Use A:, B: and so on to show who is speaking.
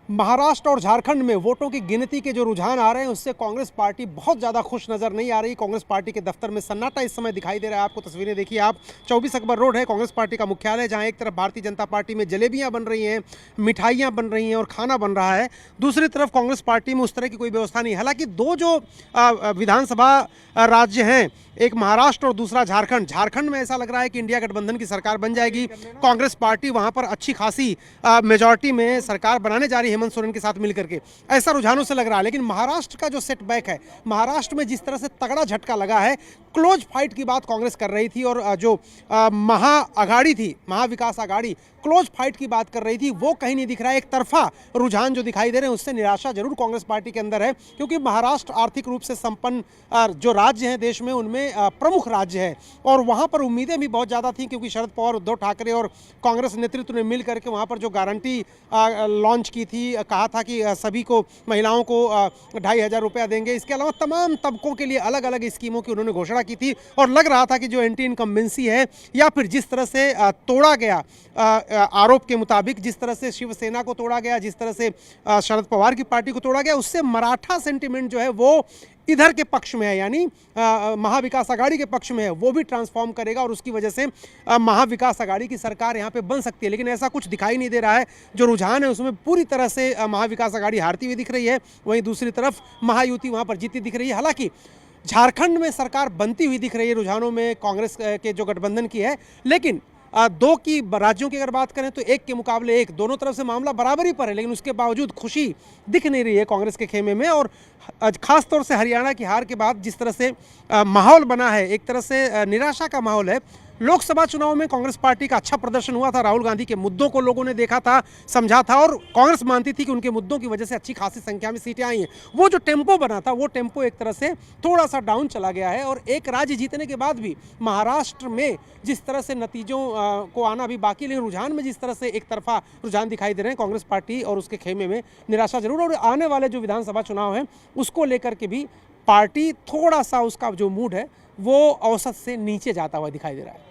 A: महाराष्ट्र और झारखंड में वोटों की गिनती के जो रुझान आ रहे हैं उससे कांग्रेस पार्टी बहुत ज़्यादा खुश नज़र नहीं आ रही। कांग्रेस पार्टी के दफ्तर में सन्नाटा इस समय दिखाई दे रहा है। आपको तस्वीरें देखिए आप, 24 अकबर रोड है कांग्रेस पार्टी का मुख्यालय, जहां एक तरफ भारतीय जनता पार्टी में जलेबियां बन रही हैं, मिठाइयां बन रही हैं और खाना बन रहा है, दूसरी तरफ कांग्रेस पार्टी में उस तरह की कोई व्यवस्था नहीं। हालांकि दो जो विधानसभा राज्य हैं, एक महाराष्ट्र और दूसरा झारखंड, झारखंड में ऐसा लग रहा है कि इंडिया गठबंधन की सरकार बन जाएगी। कांग्रेस पार्टी वहां पर अच्छी खासी मेजॉरिटी में सरकार बनाने जा रही है हेमंत सोरेन के साथ मिलकर के, ऐसा रुझानों से लग रहा है। लेकिन महाराष्ट्र का जो सेटबैक है, महाराष्ट्र में जिस तरह से तगड़ा झटका लगा है, क्लोज फाइट की बात कांग्रेस कर रही थी और जो महाअघाड़ी थी, महाविकास अघाड़ी, क्लोज फाइट की बात कर रही थी, वो कहीं नहीं दिख रहा है। एक तरफा रुझान जो दिखाई दे रहे हैं उससे निराशा जरूर कांग्रेस पार्टी के अंदर है, क्योंकि महाराष्ट्र आर्थिक रूप से संपन्न जो राज्य हैं देश में उनमें प्रमुख राज्य है और वहां पर उम्मीदें भी बहुत ज़्यादा थी, क्योंकि शरद पवार, उद्धव ठाकरे और कांग्रेस नेतृत्व ने मिल करके वहां पर जो गारंटी लॉन्च की थी, कहा था कि सभी को, महिलाओं को 2,500 रुपया देंगे। इसके अलावा तमाम तबकों के लिए अलग अलग स्कीमों की उन्होंने घोषणा की थी और लग रहा था कि जो एंटी इनकम्बेंसी है या फिर जिस तरह से तोड़ा गया, आरोप के मुताबिक जिस तरह से शिवसेना को तोड़ा गया, जिस तरह से शरद पवार की पार्टी को तोड़ा गया, उससे मराठा सेंटिमेंट जो है वो इधर के पक्ष में है, यानी महाविकास अघाड़ी के पक्ष में है, वो भी ट्रांसफॉर्म करेगा और उसकी वजह से महाविकास अघाड़ी की सरकार यहाँ पे बन सकती है। लेकिन ऐसा कुछ दिखाई नहीं दे रहा है। जो रुझान है उसमें पूरी तरह से महाविकास अघाड़ी हारती हुई दिख रही है, वहीं दूसरी तरफ महायुति वहाँ पर जीती दिख रही है। हालांकि झारखंड में सरकार बनती हुई दिख रही है रुझानों में कांग्रेस के जो गठबंधन की है, लेकिन दो की राज्यों की अगर बात करें तो एक के मुकाबले एक, दोनों तरफ से मामला बराबरी पर है, लेकिन उसके बावजूद खुशी दिख नहीं रही है कांग्रेस के खेमे में। और खास तौर से हरियाणा की हार के बाद जिस तरह से माहौल बना है, एक तरह से निराशा का माहौल है। लोकसभा चुनाव में कांग्रेस पार्टी का अच्छा प्रदर्शन हुआ था, राहुल गांधी के मुद्दों को लोगों ने देखा था, समझा था और कांग्रेस मानती थी कि उनके मुद्दों की वजह से अच्छी खासी संख्या में सीटें आई हैं। वो जो टेम्पो बना था, वो टेम्पो एक तरह से थोड़ा सा डाउन चला गया है और एक राज्य जीतने के बाद भी महाराष्ट्र में जिस तरह से नतीजों को आना अभी बाकी, लेकिन रुझान में जिस तरह से एक तरफा रुझान दिखाई दे रहे हैं, कांग्रेस पार्टी और उसके खेमे में निराशा जरूर। और आने वाले जो विधानसभा चुनाव हैं उसको लेकर के भी पार्टी थोड़ा सा, उसका जो मूड है वो औसत से नीचे जाता हुआ दिखाई दे रहा है।